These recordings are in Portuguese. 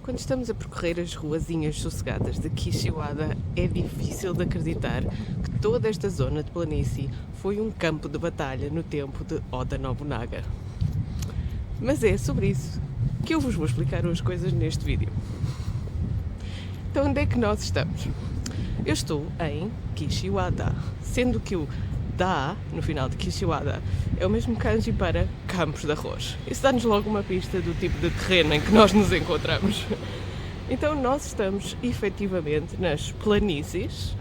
Quando estamos a percorrer as ruazinhas sossegadas de Kishiwada, é difícil de acreditar que toda esta zona de planície foi um campo de batalha no tempo de Oda Nobunaga. Mas é sobre isso que eu vos vou explicar hoje coisas neste vídeo. Então, onde é que nós estamos? Eu estou em Kishiwada, sendo que o Da, no final de Kishiwada, é o mesmo kanji para campos de arroz. Isso dá-nos logo uma pista do tipo de terreno em que nós nos encontramos. Então nós estamos efetivamente nas planícies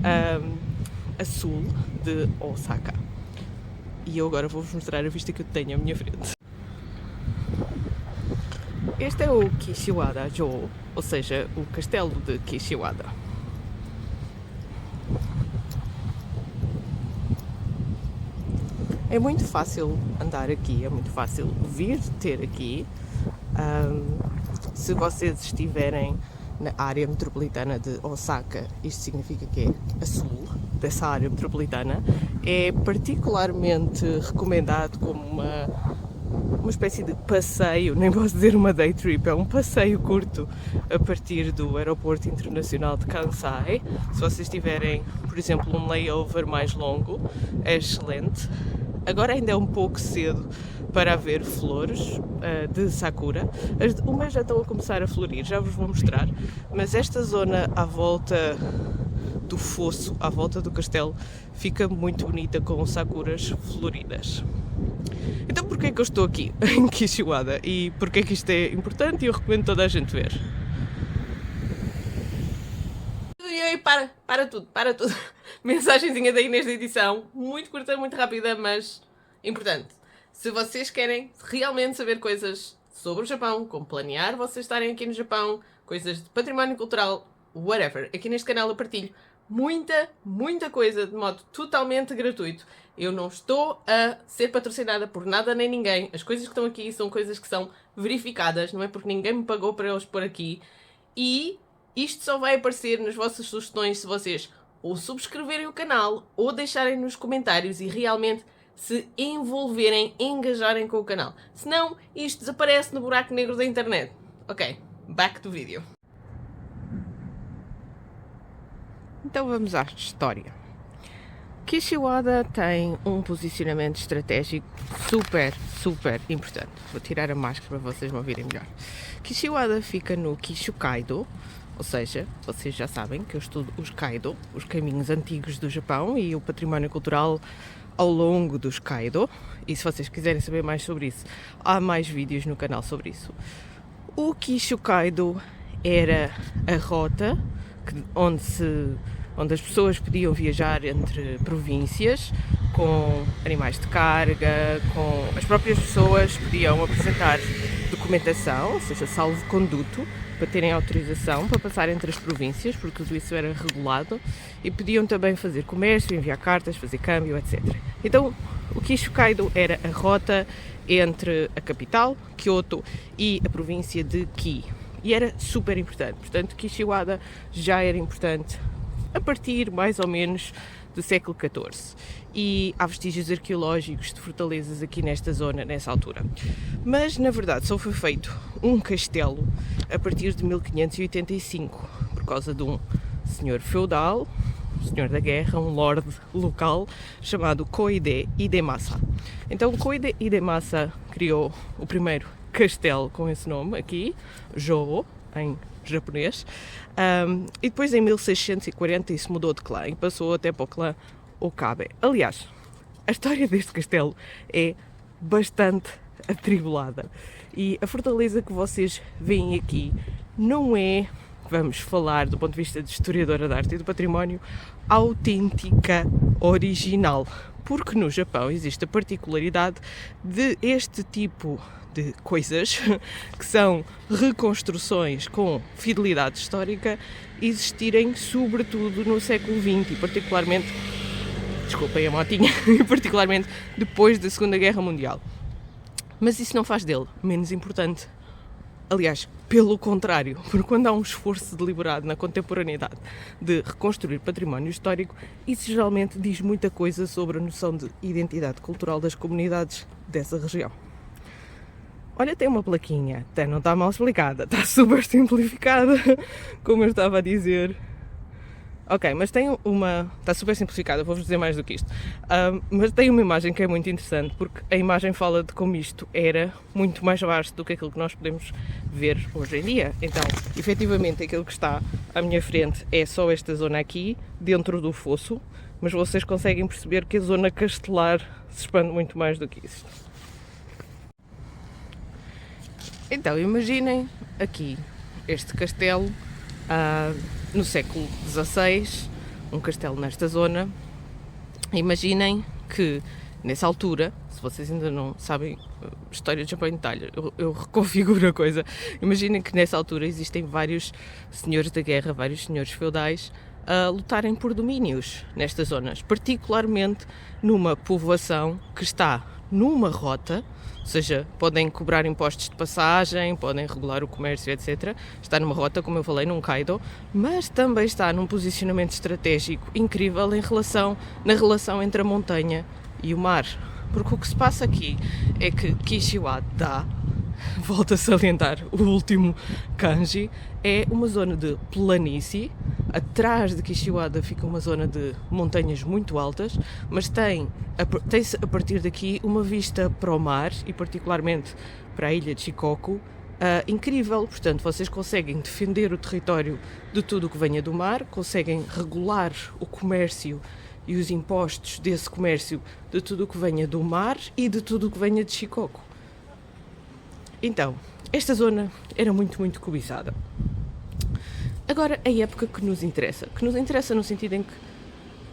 a sul de Osaka. E eu agora vou-vos mostrar a vista que eu tenho à minha frente. Este é o Kishiwada-jo, ou seja, o castelo de Kishiwada. É muito fácil andar aqui, é muito fácil vir ter aqui. Se vocês estiverem na área metropolitana de Osaka, isto significa que é a sul dessa área metropolitana, é particularmente recomendado como uma espécie de passeio, nem posso dizer uma day trip, é um passeio curto a partir do aeroporto internacional de Kansai. Se vocês tiverem, por exemplo, um layover mais longo, é excelente. Agora ainda é um pouco cedo para haver flores de sakura. Umas já estão a começar a florir, já vos vou mostrar. Mas esta zona à volta do fosso, à volta do castelo, fica muito bonita com sakuras floridas. Então porquê é que eu estou aqui em Kishiwada e porquê é que isto é importante e eu recomendo toda a gente ver? Para tudo. Mensagenzinha da Inês da edição, muito curta, muito rápida, mas importante. Se vocês querem realmente saber coisas sobre o Japão, como planear vocês estarem aqui no Japão, coisas de património cultural, whatever, aqui neste canal eu partilho muita coisa de modo totalmente gratuito. Eu não estou a ser patrocinada por nada nem ninguém. As coisas que estão aqui são coisas que são verificadas, não é porque ninguém me pagou para eles pôr aqui. E isto só vai aparecer nas vossas sugestões se vocês ou subscreverem o canal ou deixarem nos comentários e realmente se envolverem, engajarem com o canal. Senão, isto desaparece no buraco negro da internet. Ok, back to video. Então vamos à história. Kishiwada tem um posicionamento estratégico super importante. Vou tirar a máscara para vocês me ouvirem melhor. Kishiwada fica no Kishukaido, ou seja, vocês já sabem que eu estudo os Kaido, os caminhos antigos do Japão e o património cultural ao longo dos Kaido. E se vocês quiserem saber mais sobre isso, há mais vídeos no canal sobre isso. O Kishukaido era a rota onde as pessoas podiam viajar entre províncias com animais de carga, as próprias pessoas podiam apresentar documentação, ou seja, salvo-conduto, para terem autorização para passar entre as províncias, porque tudo isso era regulado, e podiam também fazer comércio, enviar cartas, fazer câmbio, etc. Então, o Kishukaido era a rota entre a capital, Kyoto, e a província de Ki. E era super importante. Portanto, Kishiwada já era importante a partir, mais ou menos, do século XIV. E há vestígios arqueológicos de fortalezas aqui nesta zona, nessa altura. Mas, na verdade, só foi feito um castelo a partir de 1585, por causa de um senhor feudal, um senhor da guerra, um lord local, chamado Koide Hidemasa. Então, Koide Hidemasa criou o primeiro castelo com esse nome aqui, Jo, em japonês, e depois em 1640 isso mudou de clã e passou até para o clã Okabe. Aliás, a história deste castelo é bastante atribulada e a fortaleza que vocês veem aqui não é, vamos falar do ponto de vista de historiadora de arte e do património, autêntica, original, porque no Japão existe a particularidade de este tipo de coisas, que são reconstruções com fidelidade histórica, existirem sobretudo no século XX e particularmente, desculpem a motinha, particularmente depois da Segunda Guerra Mundial. Mas isso não faz dele menos importante. Aliás, pelo contrário, porque quando há um esforço deliberado na contemporaneidade de reconstruir património histórico, isso geralmente diz muita coisa sobre a noção de identidade cultural das comunidades dessa região. Olha, tem uma plaquinha, até não está mal explicada, está super simplificada, como eu estava a dizer. Ok, mas tem uma... está super simplificada, vou-vos dizer mais do que isto. Mas tem uma imagem que é muito interessante, porque a imagem fala de como isto era muito mais vasto do que aquilo que nós podemos ver hoje em dia. Então, efetivamente, aquilo que está à minha frente é só esta zona aqui, dentro do fosso, mas vocês conseguem perceber que a zona castelar se expande muito mais do que isso. Então, imaginem aqui este castelo no século XVI, um castelo nesta zona. Imaginem que, nessa altura, se vocês ainda não sabem história de Japão em detalhe, eu reconfiguro a coisa. Imaginem que nessa altura existem vários senhores da guerra, vários senhores feudais a lutarem por domínios nestas zonas, particularmente numa povoação que está numa rota, ou seja, podem cobrar impostos de passagem, podem regular o comércio, etc. Está numa rota, como eu falei, num Kaido, mas também está num posicionamento estratégico incrível na relação entre a montanha e o mar. Porque o que se passa aqui é que Kishiwada, volto a salientar o último kanji, é uma zona de planície. Atrás de Kishiwada fica uma zona de montanhas muito altas, mas tem-se a partir daqui uma vista para o mar e particularmente para a ilha de Shikoku incrível. Portanto, vocês conseguem defender o território de tudo o que venha do mar, conseguem regular o comércio e os impostos desse comércio de tudo o que venha do mar e de tudo o que venha de Shikoku. Então, esta zona era muito, muito cobiçada. Agora, a época que nos interessa no sentido em que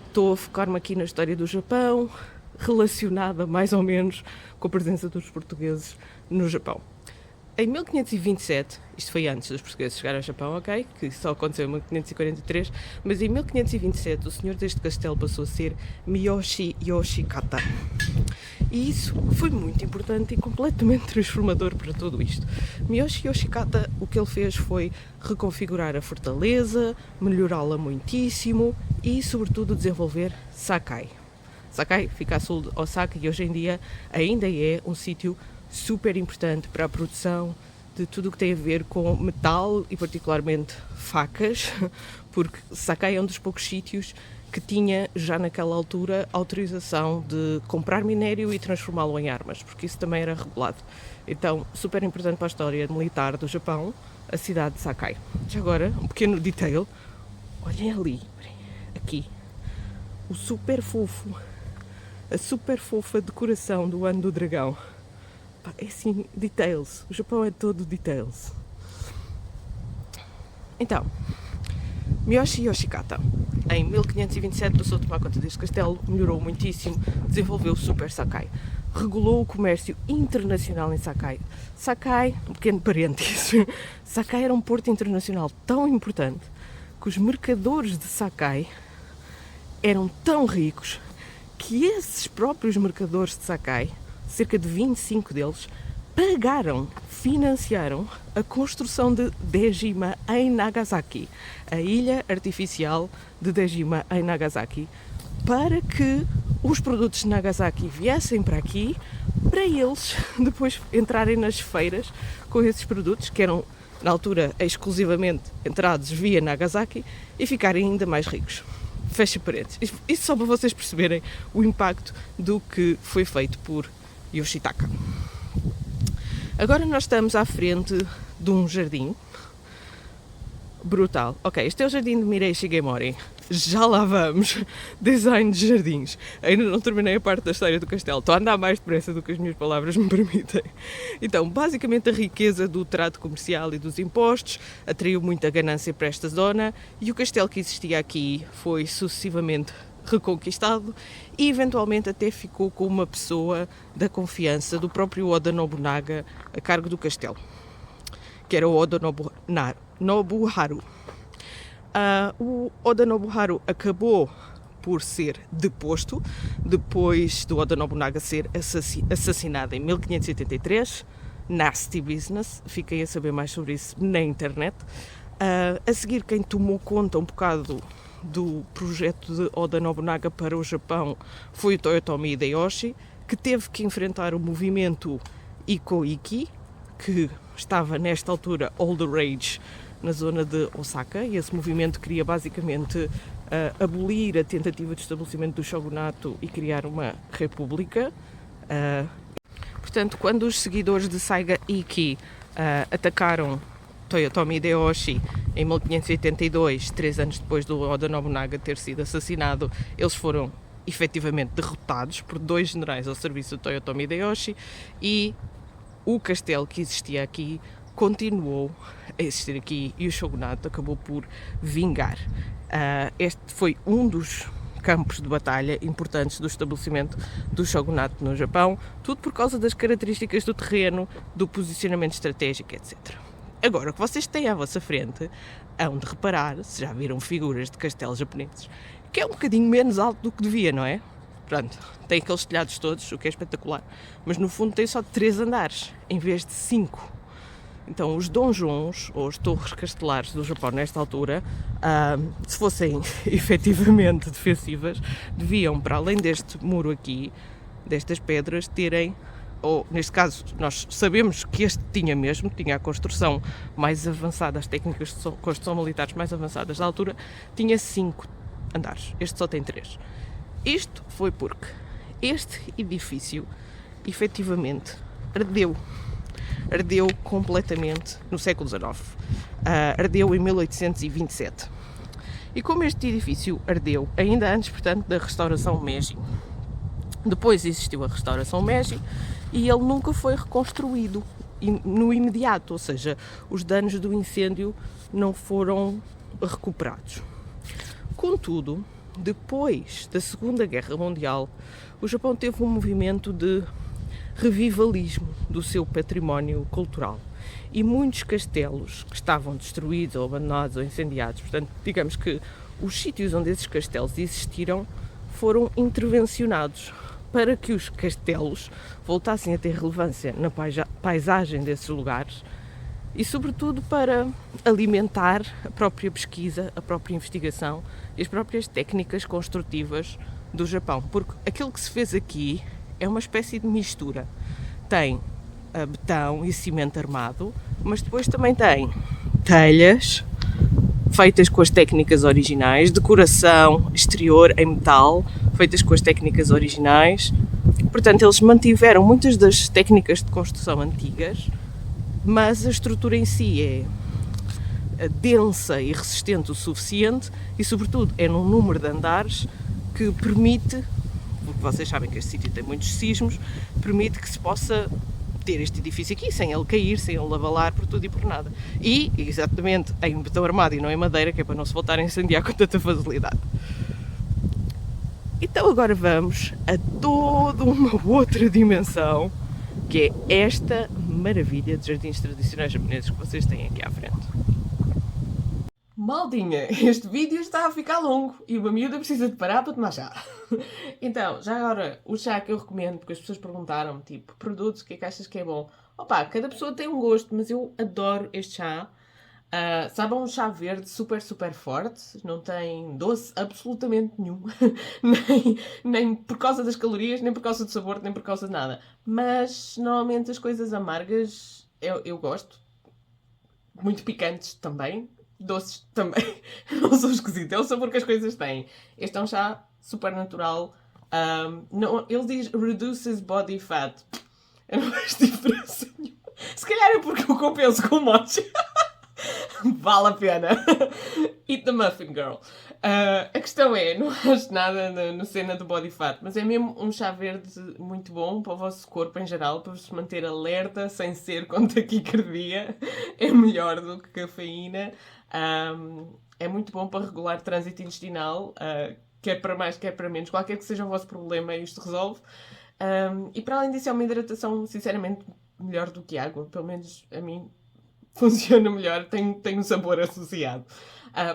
estou a focar-me aqui na história do Japão, relacionada mais ou menos com a presença dos portugueses no Japão. Em 1527, isto foi antes dos portugueses chegarem ao Japão, ok? Que só aconteceu em 1543, mas em 1527 o senhor deste castelo passou a ser Miyoshi Yoshikata. E isso foi muito importante e completamente transformador para tudo isto. Miyoshi Yoshikata, o que ele fez foi reconfigurar a fortaleza, melhorá-la muitíssimo e, sobretudo, desenvolver Sakai. Sakai fica a sul de Osaka e hoje em dia ainda é um sítio super importante para a produção de tudo o que tem a ver com metal e particularmente facas, porque Sakai é um dos poucos sítios que tinha já naquela altura autorização de comprar minério e transformá-lo em armas, porque isso também era regulado. Então, super importante para a história militar do Japão, a cidade de Sakai. Já agora, um pequeno detail, olhem ali, aqui, a super fofa decoração do ano do dragão. É assim, details. O Japão é todo details. Então, Miyoshi Yoshikata, em 1527 passou a tomar conta deste castelo, melhorou muitíssimo, desenvolveu o Super Sakai, regulou o comércio internacional em Sakai. Sakai, um pequeno parênteses, Sakai era um porto internacional tão importante que os mercadores de Sakai eram tão ricos que esses próprios mercadores de Sakai, cerca de 25 deles, financiaram a construção de Dejima em Nagasaki, a ilha artificial de Dejima em Nagasaki, para que os produtos de Nagasaki viessem para aqui, para eles depois entrarem nas feiras com esses produtos, que eram, na altura, exclusivamente entrados via Nagasaki, e ficarem ainda mais ricos. Fecha parênteses. Isso só para vocês perceberem o impacto do que foi feito por Yoshitaka. Agora nós estamos à frente de um jardim brutal. Ok, este é o jardim de Mirei Shigemori. Já lá vamos. Design de jardins. Ainda não terminei a parte da história do castelo. Estou a andar mais depressa do que as minhas palavras me permitem. Então, basicamente a riqueza do trato comercial e dos impostos atraiu muita ganância para esta zona e o castelo que existia aqui foi sucessivamente reconquistado e eventualmente até ficou com uma pessoa da confiança do próprio Oda Nobunaga a cargo do castelo, que era o Oda Nobuharu. O Oda Nobuharu acabou por ser deposto depois do Oda Nobunaga ser assassinado em 1583. Nasty business, fiquem a saber mais sobre isso na internet. A seguir, quem tomou conta um bocado do projeto de Oda Nobunaga para o Japão foi o Toyotomi Hideyoshi, que teve que enfrentar o movimento Ikoiki, que estava nesta altura all the rage na zona de Osaka, e esse movimento queria basicamente abolir a tentativa de estabelecimento do shogunato e criar uma república. Portanto, quando os seguidores de Saiga Ikki atacaram Toyotomi Hideyoshi em 1582, 3 anos depois do Oda Nobunaga ter sido assassinado, eles foram efetivamente derrotados por 2 generais ao serviço de Toyotomi Hideyoshi, e o castelo que existia aqui continuou a existir aqui e o shogunato acabou por vingar. Este foi um dos campos de batalha importantes do estabelecimento do shogunato no Japão, tudo por causa das características do terreno, do posicionamento estratégico, etc. Agora, o que vocês têm à vossa frente, hão de reparar, se já viram figuras de castelos japoneses, que é um bocadinho menos alto do que devia, não é? Pronto, tem aqueles telhados todos, o que é espetacular, mas no fundo tem só 3 andares, em vez de 5. Então os donjons, ou as torres castelares do Japão nesta altura, se fossem efetivamente defensivas, deviam, para além deste muro aqui, destas pedras, terem, ou neste caso nós sabemos que este tinha a construção mais avançada, as técnicas de construção militares mais avançadas da altura, tinha 5 andares, este só tem 3. Isto foi porque este edifício efetivamente ardeu completamente no século XIX. Ardeu em 1827. E como este edifício ardeu, ainda antes, portanto, da restauração Meiji, depois existiu a restauração Meiji e ele nunca foi reconstruído no imediato, ou seja, os danos do incêndio não foram recuperados. Contudo, depois da Segunda Guerra Mundial, o Japão teve um movimento de revivalismo do seu património cultural e muitos castelos que estavam destruídos ou abandonados ou incendiados, portanto, digamos que os sítios onde esses castelos existiram foram intervencionados para que os castelos voltassem a ter relevância na paisagem desses lugares e, sobretudo, para alimentar a própria pesquisa, a própria investigação e as próprias técnicas construtivas do Japão, porque aquilo que se fez aqui é uma espécie de mistura. Tem betão e cimento armado, mas depois também tem telhas feitas com as técnicas originais, decoração exterior em metal, feitas com as técnicas originais. Portanto, eles mantiveram muitas das técnicas de construção antigas, mas a estrutura em si é densa e resistente o suficiente e, sobretudo, é num número de andares que permite, porque vocês sabem que este sítio tem muitos sismos, permite que se possa ter este edifício aqui sem ele cair, sem ele abalar por tudo e por nada. E, exatamente, em betão armado e não em madeira, que é para não se voltar a incendiar com tanta facilidade. Então agora vamos a toda uma outra dimensão, que é esta maravilha de jardins tradicionais japoneses que vocês têm aqui à frente. Maldinha, este vídeo está a ficar longo e uma miúda precisa de parar para tomar chá. Então, já agora, o chá que eu recomendo, porque as pessoas perguntaram-me, tipo, produtos, o que é que achas que é bom? Opa, cada pessoa tem um gosto, mas eu adoro este chá. Sabe, é um chá verde super, super forte, não tem doce absolutamente nenhum, nem por causa das calorias, nem por causa do sabor, nem por causa de nada. Mas, normalmente, as coisas amargas eu gosto, muito picantes também. Doces também, não sou esquisita, é o sabor que as coisas têm. Este é um chá super natural. Não, ele diz reduces body fat. Eu não vejo diferença nenhuma. Se calhar é porque eu compenso com mochi. Vale a pena. Eat the muffin girl. A questão é, não acho nada na cena do body fat, mas é mesmo um chá verde muito bom para o vosso corpo em geral, para vos manter alerta, sem ser com taquicardia. É melhor do que cafeína. É muito bom para regular trânsito intestinal, quer para mais, quer para menos. Qualquer que seja o vosso problema, isto resolve. E para além disso, é uma hidratação, sinceramente, melhor do que água. Pelo menos a mim funciona melhor, tem um sabor associado.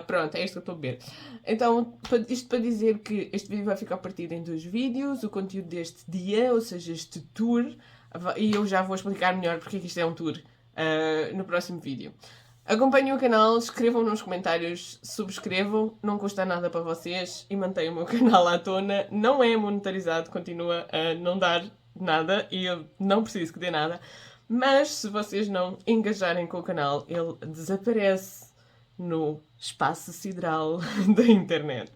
Pronto, é isto que eu estou a beber. Então, isto para dizer que este vídeo vai ficar partido em 2 vídeos. O conteúdo deste dia, ou seja, este tour, e eu já vou explicar melhor porque é que isto é um tour no próximo vídeo. Acompanhem o canal, escrevam nos comentários, subscrevam, não custa nada para vocês e mantenham o meu canal à tona. Não é monetarizado, continua a não dar nada e eu não preciso que dê nada, Mas se vocês não engajarem com o canal, ele desaparece no espaço sideral da internet.